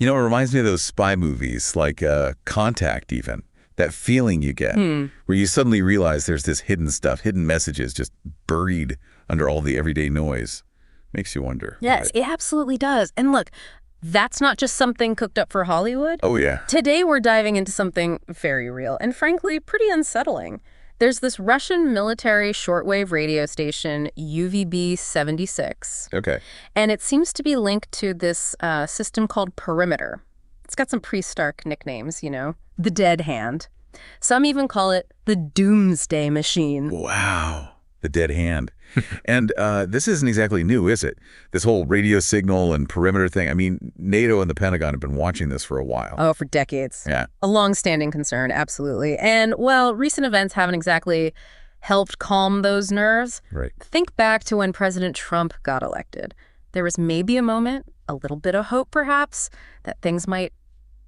You know, it reminds me of those spy movies, like Contact even. That feeling you get where you suddenly realize there's this hidden stuff, hidden messages just buried under all the everyday noise. Makes you wonder. Yes, it absolutely does. And look, that's not just something cooked up for Hollywood. Oh, yeah. Today we're diving into something very real and frankly pretty unsettling. There's this Russian military shortwave radio station, UVB-76. Okay. And it seems to be linked to this system called Perimeter. It's got some pre-Stark nicknames, you know. The Dead Hand. Some even call it the Doomsday Machine. Wow. The Dead Hand. And this isn't exactly new, is it? This whole radio signal and perimeter thing. I mean, NATO and the Pentagon have been watching this for a while. Oh, for decades. Yeah. A long-standing concern, absolutely. And, well, recent events haven't exactly helped calm those nerves. Right. Think back to when President Trump got elected. There was maybe a moment, a little bit of hope perhaps, that things might,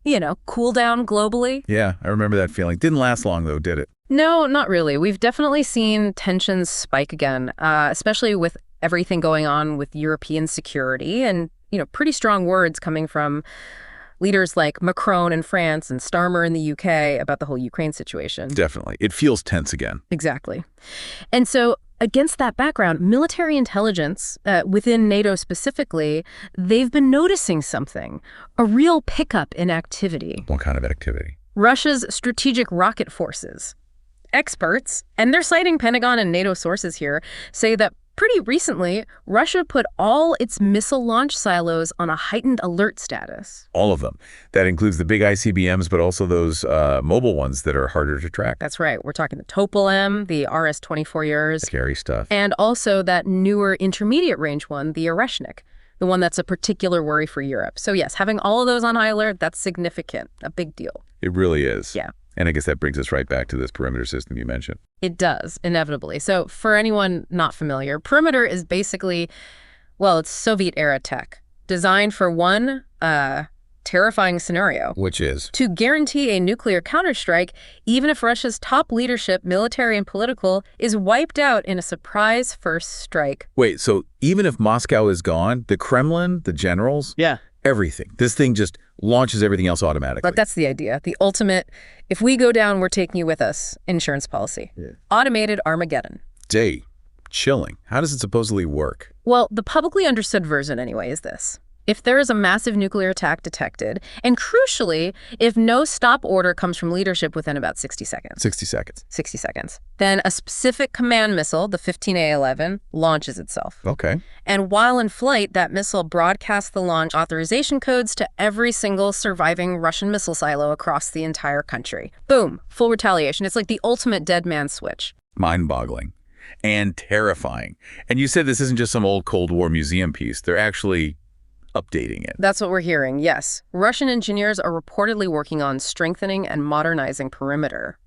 you know, cool down globally. Yeah, I remember that feeling. Didn't last long, though, did it? No, not really. We've definitely seen tensions spike again, especially with everything going on with European security and, you know, pretty strong words coming from leaders like Macron in France and Starmer in the UK about the whole Ukraine situation. Definitely. It feels tense again. Exactly. And so against that background, military intelligence, within NATO specifically, they've been noticing something, a real pickup in activity. What kind of activity? Russia's strategic rocket forces. Experts, and they're citing Pentagon and NATO sources here, say that pretty recently, Russia put all its missile launch silos on a heightened alert status. All of them. That includes the big ICBMs, but also those mobile ones that are harder to track. That's right. We're talking the Topol-M, the RS-24 Scary stuff. and also that newer intermediate range one, the Oreshnik, the one that's a particular worry for Europe. So yes, having all of those on high alert, that's significant, a big deal. It really is. Yeah. And I guess that brings us right back to this perimeter system you mentioned. It does, inevitably. So for anyone not familiar, perimeter is basically, well, it's Soviet-era tech, designed for one terrifying scenario. Which is? To guarantee a nuclear counterstrike, even if Russia's top leadership, military and political, is wiped out in a surprise first strike. Wait, so even if Moscow is gone, the Kremlin, the generals, Yeah. everything, this thing just launches everything else automatically. But that's the idea. The ultimate, if we go down, we're taking you with us, insurance policy. Yeah. Automated Armageddon. Chilling. How does it supposedly work? Well, the publicly understood version anyway is this. If there is a massive nuclear attack detected, and crucially, if no stop order comes from leadership within about 60 seconds. 60 seconds. 60 seconds. Then a specific command missile, the 15A11, launches itself. Okay. And while in flight, that missile broadcasts the launch authorization codes to every single surviving Russian missile silo across the entire country. Boom, full retaliation. It's like the ultimate dead man switch. Mind-boggling. And terrifying. And you said this isn't just some old Cold War museum piece. They're actually updating it. That's what we're hearing, yes. Russian engineers are reportedly working on strengthening and modernizing perimeter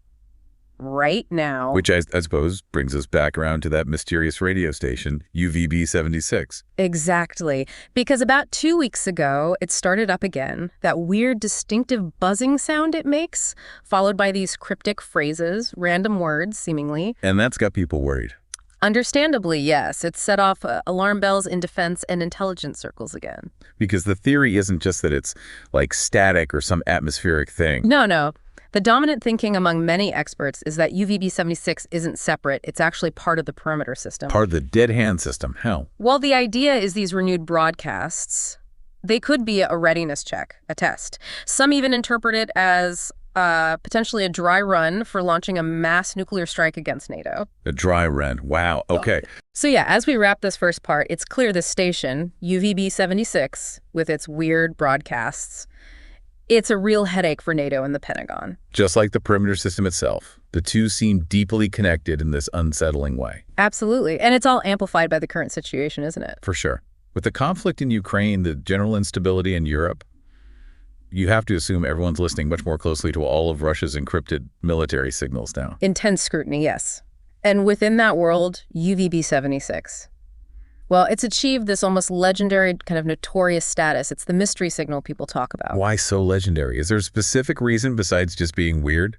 right now. Which I suppose brings us back around to that mysterious radio station, UVB-76. Exactly. Because about 2 weeks ago, it started up again, that weird distinctive buzzing sound it makes, followed by these cryptic phrases, random words, seemingly. And that's got people worried. Understandably, yes. It set off alarm bells in defense and intelligence circles again. Because the theory isn't just that it's like static or some atmospheric thing. No. The dominant thinking among many experts is that UVB-76 isn't separate. It's actually part of the perimeter system. Part of the dead hand system. How? Well, the idea is these renewed broadcasts, they could be a readiness check, a test. Some even interpret it as potentially a dry run for launching a mass nuclear strike against NATO. A dry run. Wow. Okay. So yeah, as we wrap this first part, it's clear this station, UVB-76, with its weird broadcasts, it's a real headache for NATO and the Pentagon. Just like the perimeter system itself, the two seem deeply connected in this unsettling way. Absolutely. And it's all amplified by the current situation, isn't it? For sure. With the conflict in Ukraine, the general instability in Europe, you have to assume everyone's listening much more closely to all of Russia's encrypted military signals now. Intense scrutiny, yes. And within that world, UVB-76. Well, it's achieved this almost legendary, kind of notorious status. It's the mystery signal people talk about. Why so legendary? Is there a specific reason besides just being weird?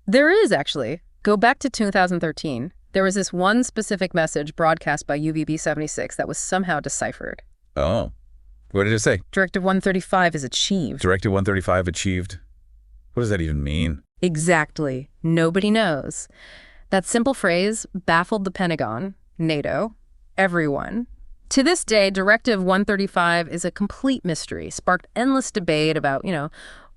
There is, actually. Go back to 2013. There was this one specific message broadcast by UVB-76 that was somehow deciphered. Oh. What did it say? Directive 135 is achieved. Directive 135 achieved. What does that even mean? Exactly. Nobody knows. That simple phrase baffled the Pentagon, NATO, everyone. To this day, Directive 135 is a complete mystery, sparked endless debate about,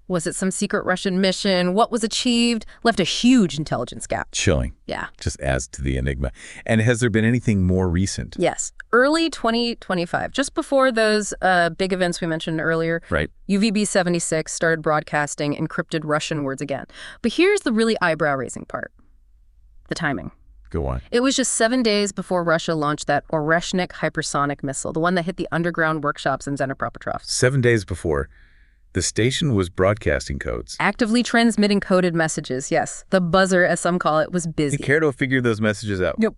was it some secret Russian mission? What was achieved? Left a huge intelligence gap. Chilling. Yeah. Just adds to the enigma. And has there been anything more recent? Yes. Early 2025, just before those big events we mentioned earlier, Right. UVB-76 started broadcasting encrypted Russian words again. But here's the really eyebrow-raising part. The timing. Go on. It was just 7 days before Russia launched that Oreshnik hypersonic missile, the one that hit the underground workshops in Dnipropetrovsk. 7 days before, the station was broadcasting codes. Actively transmitting coded messages, yes. The buzzer, as some call it, was busy. You care to figure those messages out? Nope.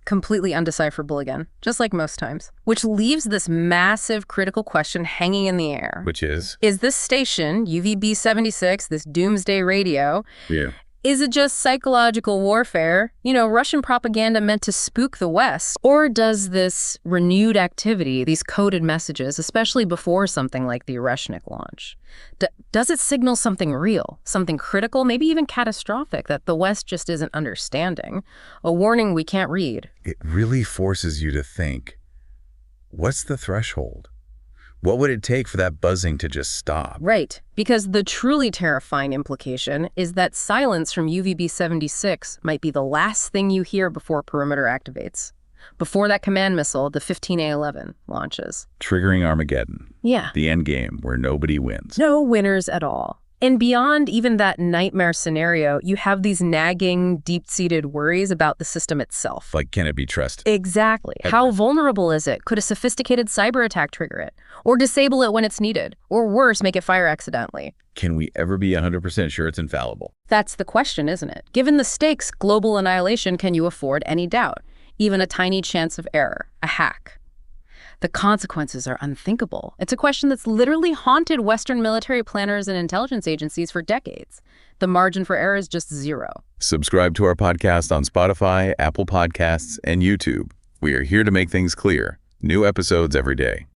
Completely undecipherable again, just like most times. Which leaves this massive critical question hanging in the air. Which is? Is this station, UVB-76, this doomsday radio, is it just psychological warfare, Russian propaganda meant to spook the West? Or does this renewed activity, these coded messages, especially before something like the Oreshnik launch, does it signal something real, something critical, maybe even catastrophic that the West just isn't understanding? A warning we can't read. It really forces you to think, what's the threshold? What would it take for that buzzing to just stop? Right, because the truly terrifying implication is that silence from UVB-76 might be the last thing you hear before perimeter activates, before that command missile, the 15A11, launches. Triggering Armageddon. Yeah. The end game where nobody wins. No winners at all. And beyond even that nightmare scenario, you have these nagging, deep-seated worries about the system itself. Like, can it be trusted? Exactly. How vulnerable is it? Could a sophisticated cyber attack trigger it? Or disable it when it's needed? Or worse, make it fire accidentally? Can we ever be 100% sure it's infallible? That's the question, isn't it? Given the stakes, global annihilation, can you afford any doubt? Even a tiny chance of error, a hack? The consequences are unthinkable. It's a question that's literally haunted Western military planners and intelligence agencies for decades. The margin for error is just zero. Subscribe to our podcast on Spotify, Apple Podcasts, and YouTube. We are here to make things clear. New episodes every day.